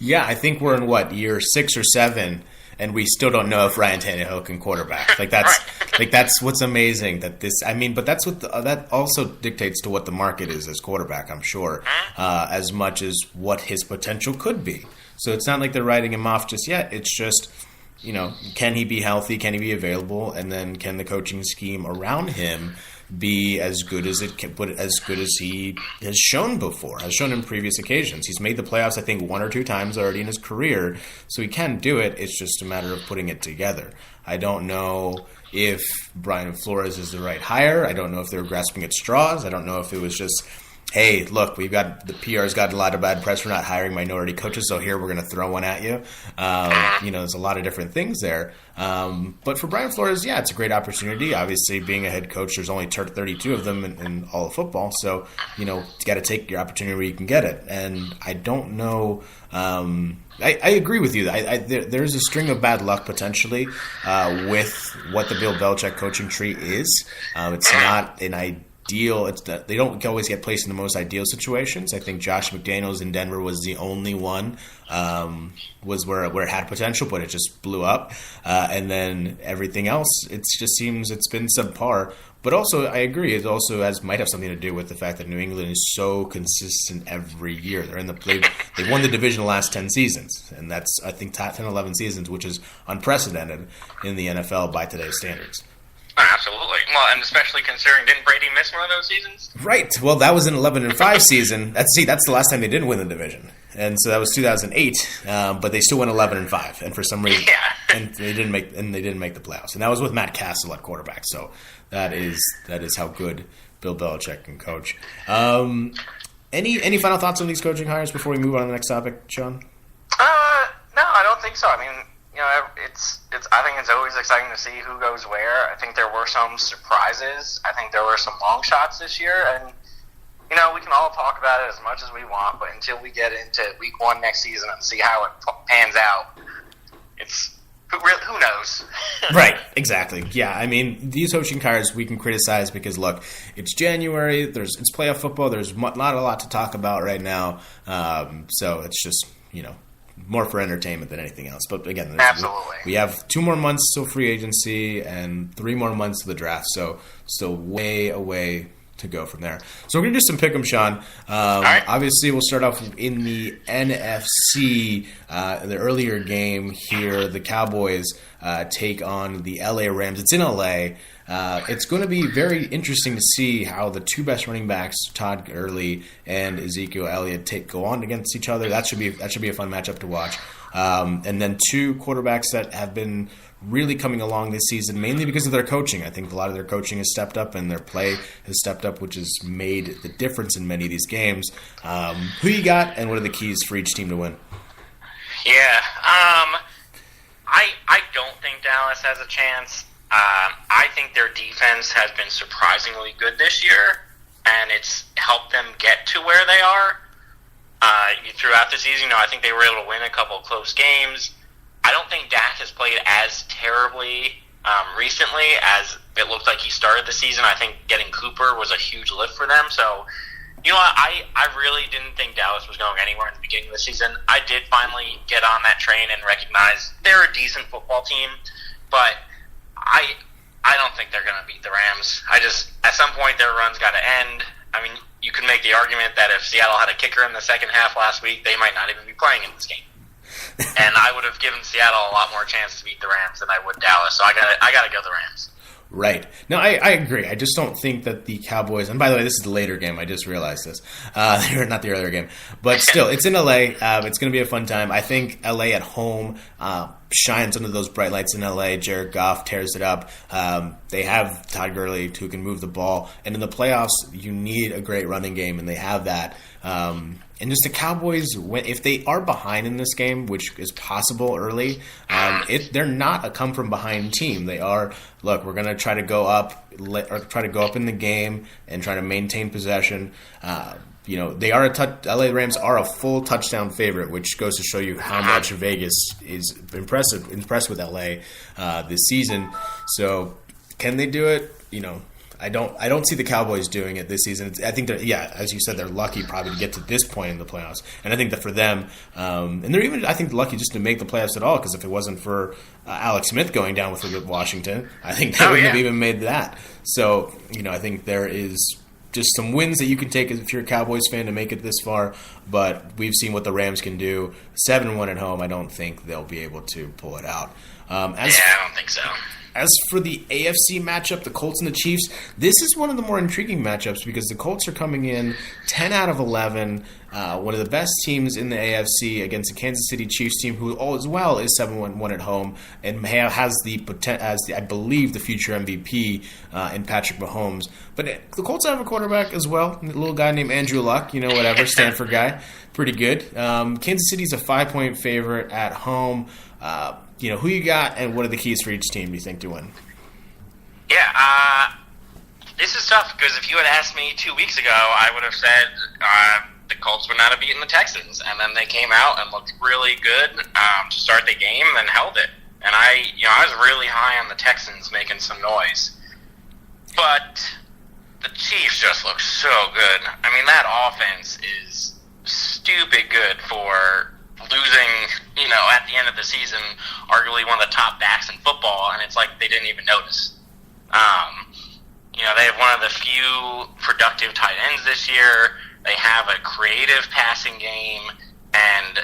Yeah, I think we're in year 6 or 7, and we still don't know if Ryan Tannehill can quarterback. That's what's amazing. But that's what that also dictates to what the market is as quarterback. I'm sure, as much as what his potential could be. So it's not like they're writing him off just yet. It's just, can he be healthy? Can he be available? And then can the coaching scheme around him be as good as it can, but as good as he has shown before, has shown in previous occasions. He's made the playoffs, I think, 1 or 2 times already in his career, so he can do it. It's just a matter of putting it together. I don't know if Brian Flores is the right hire. I don't know if they were grasping at straws. I don't know if it was just, hey, look, the PR's got a lot of bad press for not hiring minority coaches, so here we're going to throw one at you. There's a lot of different things there. But for Brian Flores, yeah, it's a great opportunity. Obviously, being a head coach, there's only 32 of them in all of football. So, you got to take your opportunity where you can get it. And I don't know. I agree with you. There's a string of bad luck potentially with what the Bill Belichick coaching tree is. It's not an ideal. They don't always get placed in the most ideal situations. I think Josh McDaniels in Denver was the only one was where it had potential, but it just blew up. And then everything else, it just seems it's been subpar. But also, I agree, it also might have something to do with the fact that New England is so consistent every year. They've won the division the last 10 seasons, and that's, I think, 10, 11 seasons, which is unprecedented in the NFL by today's standards. Absolutely. Well, and especially considering, didn't Brady miss one of those seasons? Right. Well, that was an 11-5 season. That's the last time they didn't win the division, and so that was 2008. But they still went 11-5, and for some reason, and they didn't make the playoffs. And that was with Matt Castle at quarterback. So that is how good Bill Belichick can coach. Any final thoughts on these coaching hires before we move on to the next topic, Sean? No, I don't think so. I mean, it's. I think it's always exciting to see who goes where. I think there were some surprises. I think there were some long shots this year, and we can all talk about it as much as we want, but until we get into week 1 next season and see how it pans out, who knows? Right, exactly. Yeah, I mean, these coaching hires we can criticize because, look, it's January. It's playoff football. There's not a lot to talk about right now. So it's just more for entertainment than anything else. But again, absolutely, we have 2 more months till free agency and 3 more months to the draft. So still way away to go from there. So we're going to do some pick'em, Sean. Right. Obviously, we'll start off in the NFC. The earlier game here, the Cowboys take on the LA Rams. It's in LA. It's going to be very interesting to see how the 2 best running backs, Todd Gurley and Ezekiel Elliott, go on against each other. That should be a fun matchup to watch. And then 2 quarterbacks that have been really coming along this season, mainly because of their coaching. I think a lot of their coaching has stepped up and their play has stepped up, which has made the difference in many of these games. Who you got, and what are the keys for each team to win? Yeah, I don't think Dallas has a chance. I think their defense has been surprisingly good this year, and it's helped them get to where they are. Throughout the season, I think they were able to win a couple of close games. I don't think Dak has played as terribly recently as it looked like he started the season. I think getting Cooper was a huge lift for them. So, I really didn't think Dallas was going anywhere in the beginning of the season. I did finally get on that train and recognize they're a decent football team, but I don't think they're going to beat the Rams. At some point, their run's got to end. I mean, you could make the argument that if Seattle had a kicker in the second half last week, they might not even be playing in this game. And I would have given Seattle a lot more chance to beat the Rams than I would Dallas. So I got to go the Rams. Right. No, I agree. I just don't think that the Cowboys – and by the way, this is the later game. I just realized this. Not the earlier game. But still, it's in L.A. It's going to be a fun time. I think L.A. at home shines under those bright lights in L.A. Jared Goff tears it up. They have Todd Gurley who can move the ball. And in the playoffs, you need a great running game, and they have that. And just the Cowboys, if they are behind in this game, which is possible early, they're not a come-from-behind team. They are, look, we're going to try to go up in the game and try to maintain possession. They are LA Rams are a full touchdown favorite, which goes to show you how much Vegas is impressed with LA this season. So can they do it? I don't see the Cowboys doing it this season. I think as you said, they're lucky probably to get to this point in the playoffs, and I think that for them, and they're even I think lucky just to make the playoffs at all. Because if it wasn't for Alex Smith going down with Washington, I think they wouldn't have even made that. So I think there is just some wins that you can take if you're a Cowboys fan to make it this far. But we've seen what the Rams can do. 7-1 at home. I don't think they'll be able to pull it out. I don't think so. As for the AFC matchup, the Colts and the Chiefs, this is one of the more intriguing matchups because the Colts are coming in 10 out of 11, one of the best teams in the AFC against the Kansas City Chiefs team, who all as well is 7-1 at home and has I believe, the future MVP in Patrick Mahomes. But the Colts have a quarterback as well, a little guy named Andrew Luck, Stanford guy, pretty good. Kansas City's a 5-point favorite at home. Who you got, and what are the keys for each team, do you think, to win? Yeah, this is tough, because if you had asked me 2 weeks ago, I would have said the Colts would not have beaten the Texans, and then they came out and looked really good to start the game and held it. And I was really high on the Texans making some noise. But the Chiefs just look so good. I mean, that offense is stupid good for losing, at the end of the season, arguably one of the top backs in football, and it's like they didn't even notice. They have one of the few productive tight ends this year. They have a creative passing game, and,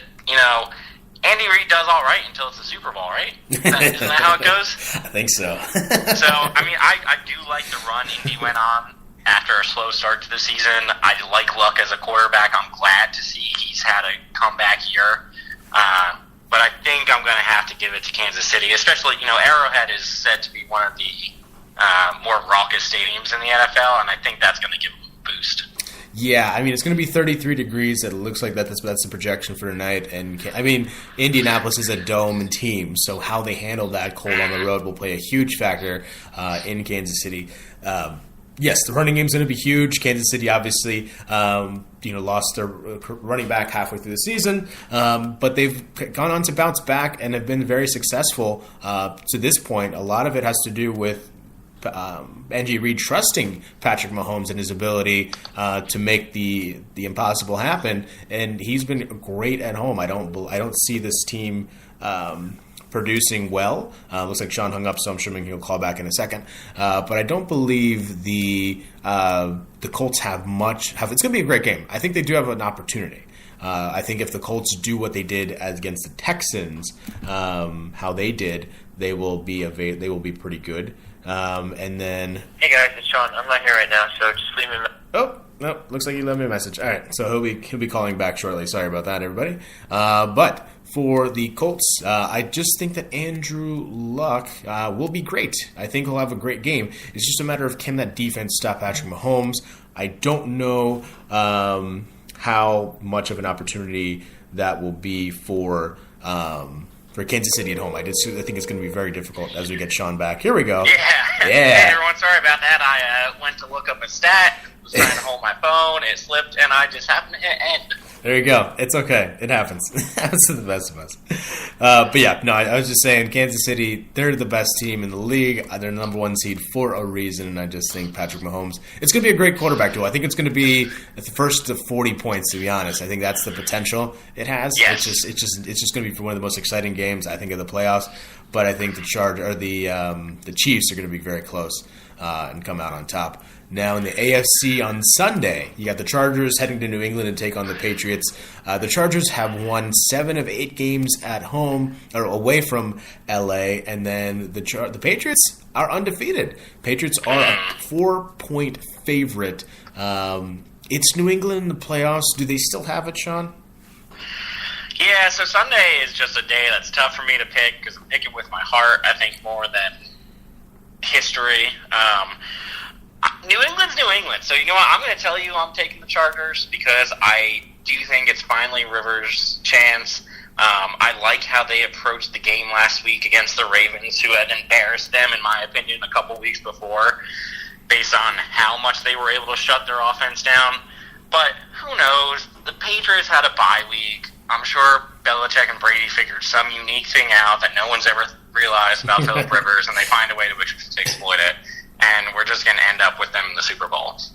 Andy Reid does all right until it's the Super Bowl, right? Isn't that how it goes? I think so. So, I do like the run Indy went on after a slow start to the season. I like Luck as a quarterback. I'm glad to see he's had a comeback year. But I think I'm going to have to give it to Kansas City, especially, Arrowhead is said to be one of the more raucous stadiums in the NFL, and I think that's going to give them a boost. Yeah, it's going to be 33 degrees. It looks like that's the projection for tonight. And Indianapolis is a dome team, so how they handle that cold on the road will play a huge factor in Kansas City. Yes, the running game's going to be huge. Kansas City obviously, lost their running back halfway through the season, but they've gone on to bounce back and have been very successful to this point. A lot of it has to do with Andy Reid trusting Patrick Mahomes and his ability to make the impossible happen, and he's been great at home. I don't see this team producing well. Looks like Sean hung up, so I'm assuming he'll call back in a second. But I don't believe the Colts have much. It's going to be a great game. I think they do have an opportunity. I think if the Colts do what they did against the Texans, how they did, they will be pretty good. And then, hey guys, it's Sean. I'm not here right now, so just leave me a message. Oh, no, looks like you left me a message. All right, so he'll be calling back shortly. Sorry about that, everybody. But for the Colts, I just think that Andrew Luck will be great. I think he'll have a great game. It's just a matter of can that defense stop Patrick Mahomes. I don't know how much of an opportunity that will be for Kansas City at home. I think it's going to be very difficult as we get Sean back. Here we go. Yeah. Hey, everyone, sorry about that. I went to look up a stat, was trying to hold my phone, it slipped, and I just happened to hit end. There you go. It's okay. It happens. It happens to the best of us. But yeah, no, I was just saying Kansas City, they're the best team in the league. They're number one seed for a reason, and I just think Patrick Mahomes, it's going to be a great quarterback duel. I think it's going to be the first to 40 points, to be honest. I think that's the potential it has. Yes. It's just going to be one of the most exciting games, I think, of the playoffs. But I think the Chiefs are going to be very close and come out on top. Now in the AFC on Sunday, you got the Chargers heading to New England to take on the Patriots. The Chargers have won 7 of 8 games at home or away from LA, and then the Patriots are undefeated. Patriots are a 4-point favorite. It's New England in the playoffs. Do they still have it, Sean? Yeah, so Sunday is just a day that's tough for me to pick because I'm picking with my heart, I think, more than history. New England's New England. So, you know what? I'm going to tell you I'm taking the Chargers because I do think it's finally Rivers' chance. I like how they approached the game last week against the Ravens, who had embarrassed them, in my opinion, a couple weeks before, based on how much they were able to shut their offense down. But who knows? The Patriots had a bye week. I'm sure Belichick and Brady figured some unique thing out that no one's ever realized about Phillip Rivers, and they find a way to exploit it. and we're just going to end up with them in the Super Bowl. So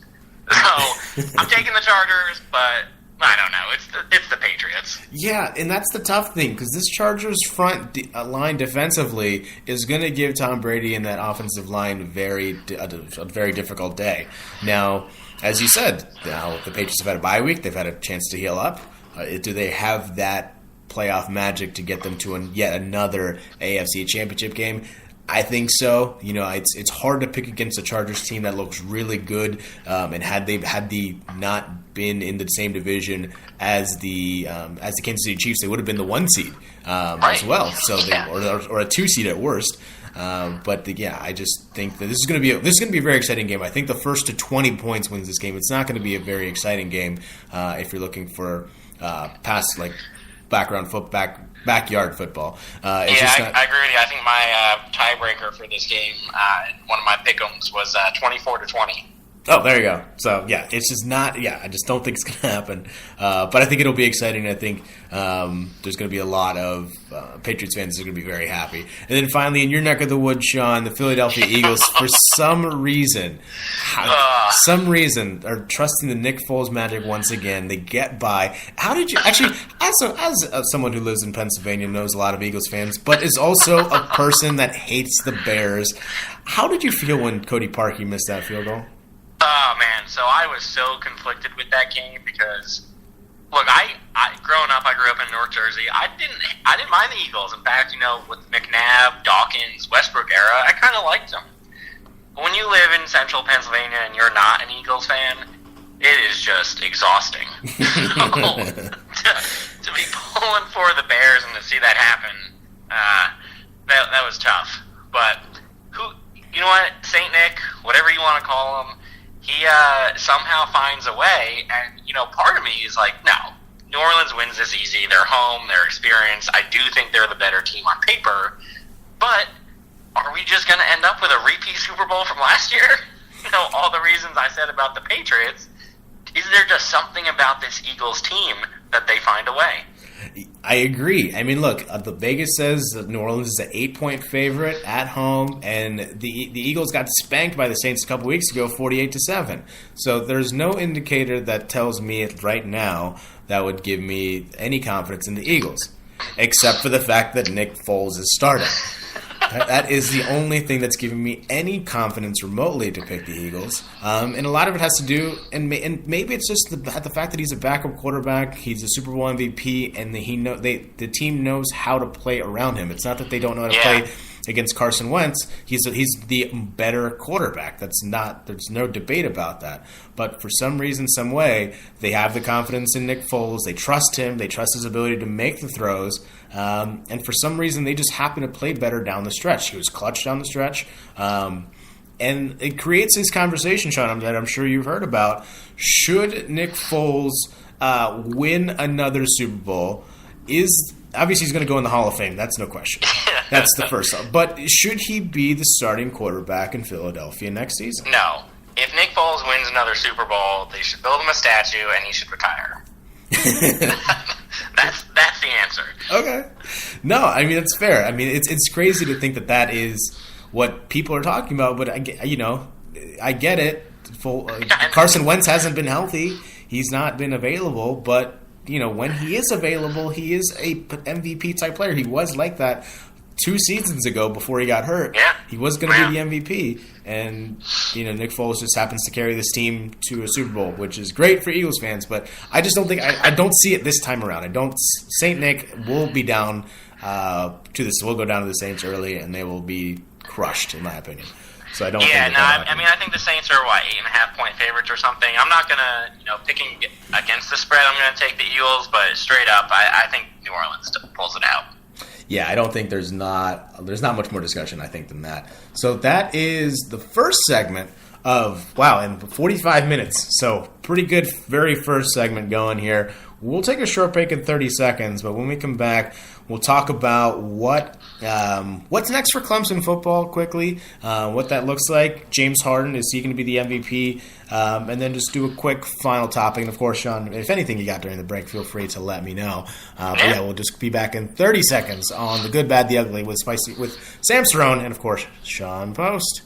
I'm taking the Chargers, but I don't know. It's the Patriots. Yeah, and that's the tough thing because this Chargers front line defensively is going to give Tom Brady and that offensive line a very difficult day. Now, as you said, now the Patriots have had a bye week. They've had a chance to heal up. Do they have that playoff magic to get them to yet another AFC Championship game? I think so. It's hard to pick against a Chargers team that looks really good. And had they not been in the same division as the Kansas City Chiefs, they would have been the 1 seed as well. So or a 2 seed at worst. I just think that this is going to be a very exciting game. I think the first to 20 points wins this game. It's not going to be a very exciting game if you're looking for past backyard football. I agree with you. I think my tiebreaker for this game, one of my pick'ems, was 24-20. Oh, there you go. So, yeah, it's just not – yeah, I just don't think it's going to happen. But I think it'll be exciting. I think there's going to be a lot of Patriots fans that are going to be very happy. And then finally, in your neck of the woods, Sean, the Philadelphia Eagles, for some reason, are trusting the Nick Foles magic once again. They get by. How did you – actually, as someone who lives in Pennsylvania, knows a lot of Eagles fans, but is also a person that hates the Bears, how did you feel when Cody Parkey missed that field goal? Oh, man. So I was so conflicted with that game because, look, I growing up, I grew up in North Jersey. I didn't mind the Eagles. In fact, with McNabb, Dawkins, Westbrook era, I kind of liked them. But when you live in central Pennsylvania and you're not an Eagles fan, it is just exhausting. So, to be pulling for the Bears and to see that happen, that was tough. But you know what? St. Nick, whatever you want to call him, he somehow finds a way, and, part of me is like, no, New Orleans wins this easy. They're home, they're experienced. I do think they're the better team on paper, but are we just going to end up with a repeat Super Bowl from last year? All the reasons I said about the Patriots, is there just something about this Eagles team that they find a way? I agree. I mean, look, the Vegas says that New Orleans is an 8-point favorite at home, and the Eagles got spanked by the Saints a couple weeks ago, 48-7. So there's no indicator that tells me right now that would give me any confidence in the Eagles, except for the fact that Nick Foles is starting. That is the only thing that's giving me any confidence remotely to pick the Eagles. And a lot of it has to do, and maybe it's just the fact that he's a backup quarterback, he's a Super Bowl MVP, and the team knows how to play around him. It's not that they don't know how to play against Carson Wentz. He's the better quarterback. There's no debate about that. But for some reason, some way, they have the confidence in Nick Foles. They trust him. They trust his ability to make the throws. And for some reason, they just happen to play better down the stretch. He was clutch down the stretch. And it creates this conversation, Sean, that I'm sure you've heard about. Should Nick Foles win another Super Bowl? Obviously, he's going to go in the Hall of Fame. That's no question. That's the first. But should he be the starting quarterback in Philadelphia next season? No. If Nick Foles wins another Super Bowl, they should build him a statue and he should retire. That's the answer. Okay. No, I mean, it's fair. I mean, it's crazy to think that is what people are talking about, but I get it. Carson Wentz hasn't been healthy. He's not been available, but when he is available, he is a MVP type player. He was like that 2 seasons ago before he got hurt. Yeah. He was going to be the MVP, and Nick Foles just happens to carry this team to a Super Bowl, which is great for Eagles fans. But I just don't think I don't see it this time around. Saint Nick will be down to this. We'll go down to the Saints early, and they will be crushed, in my opinion. So I don't. Yeah, I think the Saints are 8.5-point favorites or something. I'm not gonna, picking against the spread. I'm gonna take the Eagles, but straight up, I think New Orleans pulls it out. Yeah, I don't think there's not much more discussion, I think, than that. So that is the first segment of in 45 minutes. So pretty good, very first segment going here. We'll take a short break in 30 seconds, but when we come back, we'll talk about what's next for Clemson football quickly, what that looks like. James Harden, is he going to be the MVP? And then just do a quick final topic. And, of course, Sean, if anything you got during the break, feel free to let me know. But, we'll just be back in 30 seconds on The Good, Bad, the Ugly with Sam Cerrone and, of course, Sean Post.